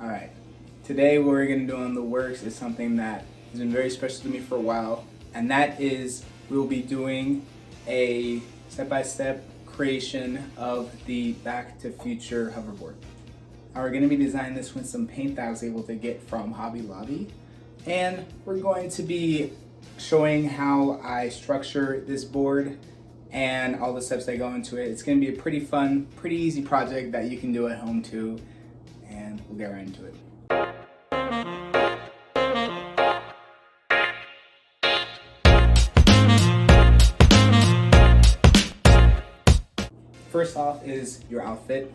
Alright, today what we're going to do on the works is something that has been very special to me for a while, and that is we will be doing a step-by-step creation of the Back to Future hoverboard. Now we're going to be designing this with some paint that I was able to get from Hobby Lobby, and we're going to be showing how I structure this board and all the steps that go into it. It's going to be a pretty fun, pretty easy project that you can do at home too, and we'll get right into it. First off is your outfit.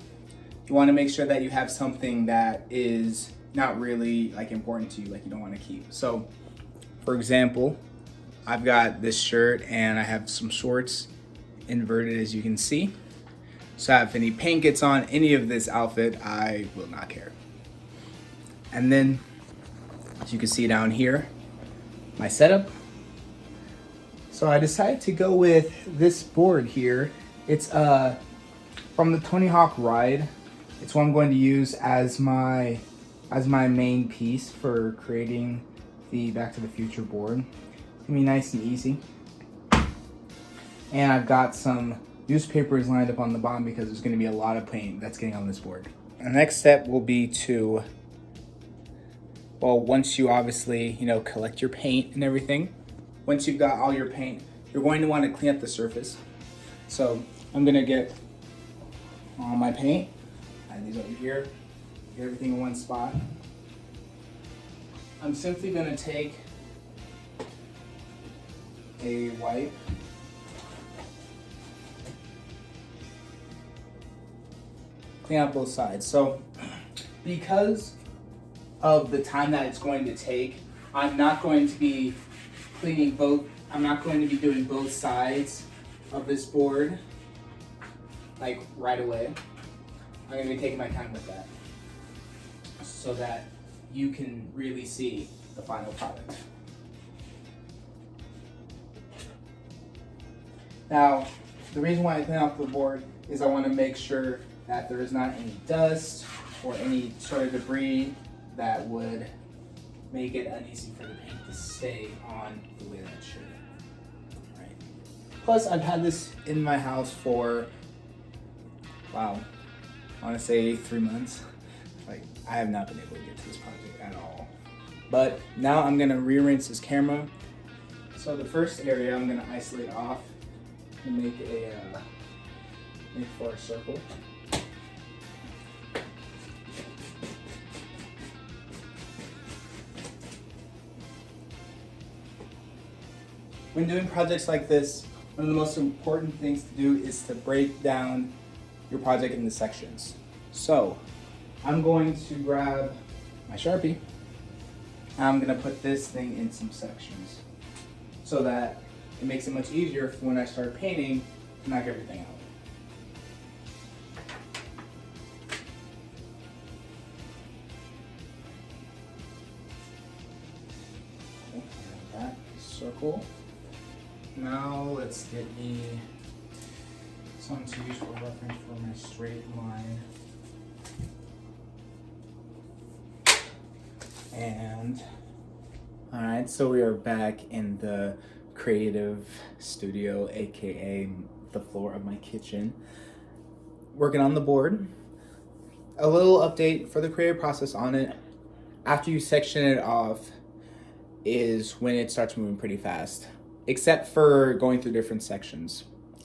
You want to make sure that you have something that is not really important to you, like you don't want to keep. So for example, I've got this shirt and I have some shorts inverted, as you can see. So if any paint gets on any of this outfit, I will not care. And then, as you can see down here, my setup. So I decided to go with this board here. It's from the Tony Hawk Ride. It's what I'm going to use as my main piece for creating the Back to the Future board. It's gonna be nice and easy. And I've got some newspapers lined up on the bottom because there's gonna be a lot of paint that's getting on this board. The next step will be to, well, once you obviously, collect your paint and everything, once you've got all your paint, you're going to want to clean up the surface. So I'm gonna get all my paint, add these over here, get everything in one spot. I'm simply gonna take a wipe, clean out both sides. So because of the time that it's going to take, I'm not going to be doing both sides of this board right away. I'm going to be taking my time with that so that you can really see the final product. Now, the reason why I clean off the board is I want to make sure that there is not any dust or any sort of debris that would make it uneasy for the paint to stay on the way that it should. Right. Plus, I've had this in my house for, wow, I want to say 3 months. I have not been able to get to this project at all. But now I'm going to rearrange this camera. So the first area I'm going to isolate off and make for a circle. When doing projects like this, one of the most important things to do is to break down your project into sections. So I'm going to grab my Sharpie. I'm going to put this thing in some sections so that it makes it much easier for when I start painting to knock everything out. Okay, that circle. Now let's get me something to use for reference for my straight line. And all right, so we are back in the creative studio, aka the floor of my kitchen, working on the board. A little update for the creative process on it. After you section it off is when it starts moving pretty fast, except for going through different sections.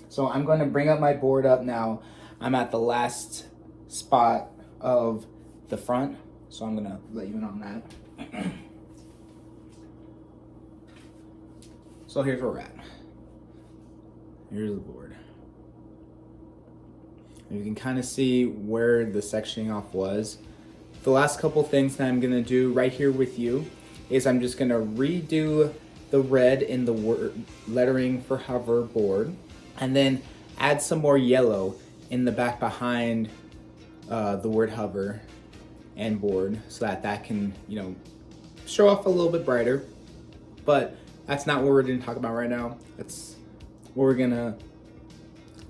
So I'm going to bring up my board up now. I'm at the last spot of the front, so I'm going to let you in on that. So here's where we're at. Here's the board. You can kind of see where the sectioning off was. The last couple things that I'm going to do right here with you is I'm just going to redo the red in the word lettering for hoverboard, and then add some more yellow in the back behind the word hover and board, so that can show off a little bit brighter. But that's not what we're going to talk about right now. That's what we're going to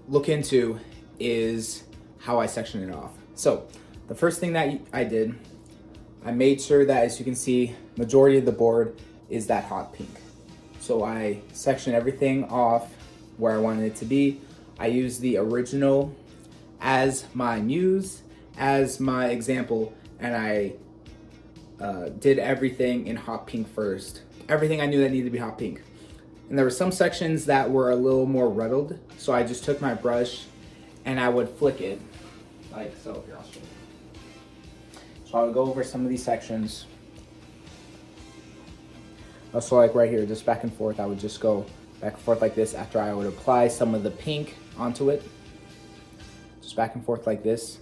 look into, is how I section it off. So the first thing that I did I made sure that, as you can see, majority of the board is that hot pink. So I sectioned everything off where I wanted it to be. I used the original as my muse, as my example, and I did everything in hot pink first. Everything I knew that needed to be hot pink. And there were some sections that were a little more ruddled, so I just took my brush and I would flick it, like so. Here, I'll show you. So I would go over some of these sections. Also, like right here, just back and forth, I would just go back and forth like this after I would apply some of the pink onto it. Just back and forth like this,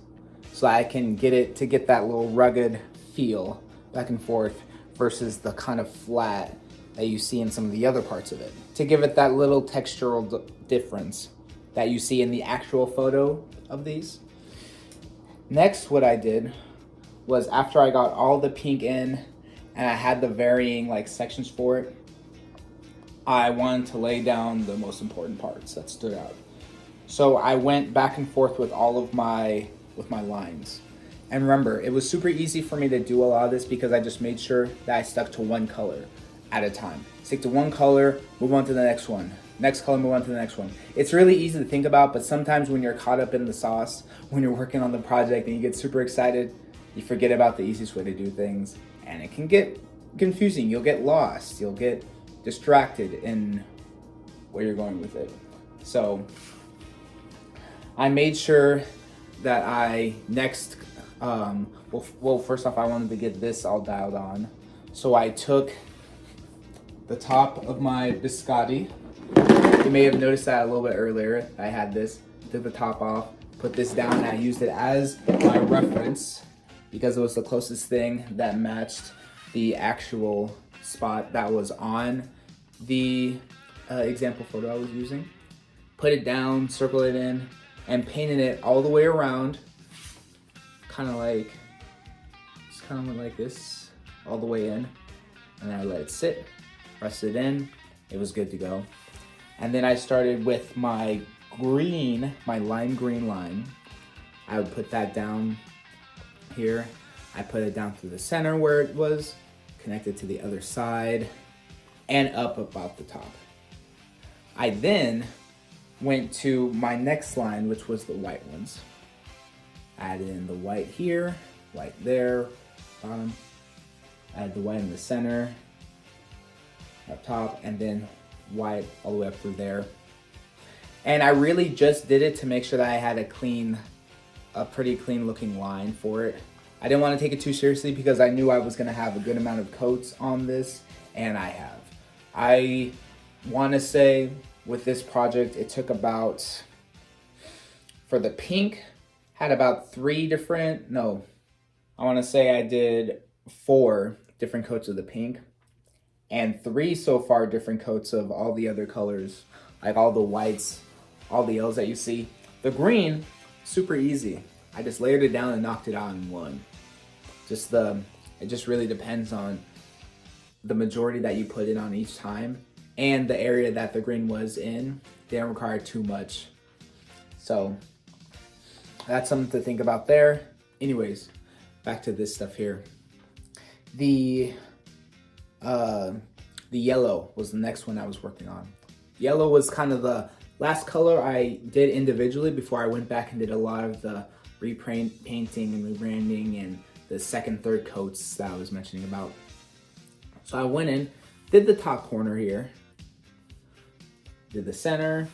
so I can get it to get that little rugged feel back and forth versus the kind of flat that you see in some of the other parts of it, to give it that little textural difference that you see in the actual photo of these. Next, what I did was, after I got all the pink in and I had the varying like sections for it, I wanted to lay down the most important parts that stood out. So I went back and forth with all of my lines. And remember, it was super easy for me to do a lot of this because I just made sure that I stuck to one color at a time. Stick to one color, move on to the next one. Next color, move on to the next one. It's really easy to think about, but sometimes when you're caught up in the sauce, when you're working on the project and you get super excited, you forget about the easiest way to do things, and it can get confusing. You'll get lost. You'll get distracted in where you're going with it. So I made sure that I next, well, first off, I wanted to get this all dialed on. So I took the top of my biscotti. You may have noticed that a little bit earlier. I had this, took the top off, put this down, and I used it as my reference because it was the closest thing that matched the actual spot that was on the example photo I was using. Put it down, circle it in, and painted it all the way around, kind of like, just kind of went like this, all the way in, and then I let it sit, pressed it in, it was good to go. And then I started with my green, my lime green line. I would put that down here. I put it down through the center where it was, connected to the other side, and up about the top. I then went to my next line, which was the white ones. Added in the white here, white there, bottom. Add the white in the center, up top, and then white all the way up through there. And I really just did it to make sure that I had a pretty clean looking line for it. I didn't want to take it too seriously because I knew I was going to have a good amount of coats on this, and I have. I want to say with this project, it took about, for the pink, had about I want to say I did 4 different coats of the pink, and 3 so far different coats of all the other colors, like all the whites, all the yellows that you see. The green, super easy. I just layered it down and knocked it out in one. It just really depends on the majority that you put in on each time and the area that the green was in. They don't require too much. So that's something to think about there. Anyways, back to this stuff here. The yellow was the next one I was working on. Yellow was kind of the last color I did individually before I went back and did a lot of the painting and rebranding and the second, third coats that I was mentioning about. So I went in, did the top corner here, did the center.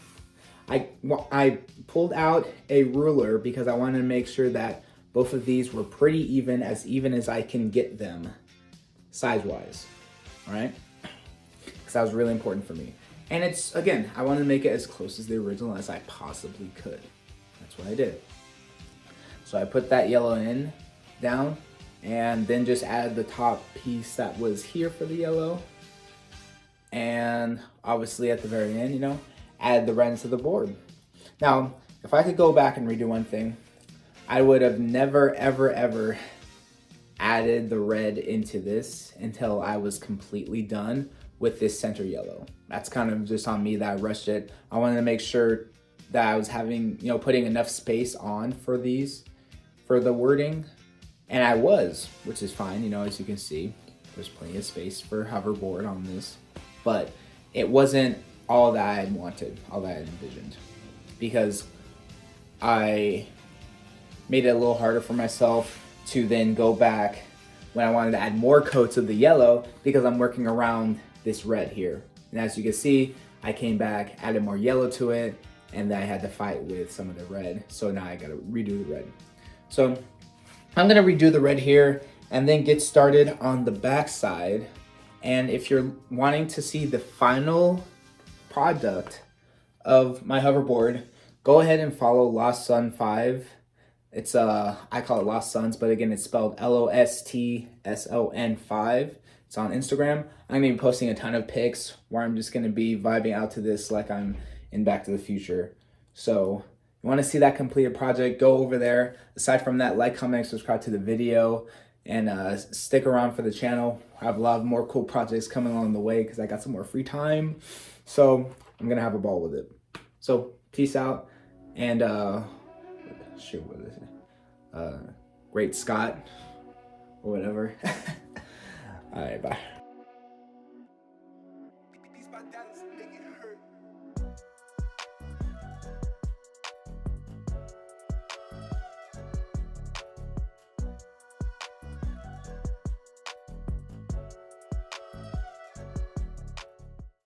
I pulled out a ruler because I wanted to make sure that both of these were pretty even as I can get them size-wise, all right? Because that was really important for me. And it's, again, I wanted to make it as close as the original as I possibly could. That's what I did. So I put that yellow in, down, and then just added the top piece that was here for the yellow. And obviously at the very end, you know, add the red into the board. Now, if I could go back and redo one thing, I would have never, ever, ever added the red into this until I was completely done with this center yellow. That's kind of just on me that I rushed it. I wanted to make sure that I was having, you know, putting enough space on for these, for the wording, And I was, which is fine, you know, as you can see, there's plenty of space for hoverboard on this, but it wasn't all that I had wanted, all that I had envisioned, because I made it a little harder for myself to then go back when I wanted to add more coats of the yellow, because I'm working around this red here. And as you can see, I came back, added more yellow to it, and then I had to fight with some of the red. So now I gotta redo the red. So I'm gonna redo the red here and then get started on the back side. And if you're wanting to see the final product of my hoverboard, go ahead and follow Lost Sun 5. It's I call it Lost Suns, but again, it's spelled LOSTSON 5. It's on Instagram. I'm gonna be posting a ton of pics where I'm just gonna be vibing out to this like I'm in Back to the Future. So you wanna see that completed project, go over there. Aside from that, like, comment, and subscribe to the video, and stick around for the channel. I have a lot of more cool projects coming along the way because I got some more free time. So I'm gonna have a ball with it. So peace out, and shoot, what is it? Great Scott, or whatever. All right, bye.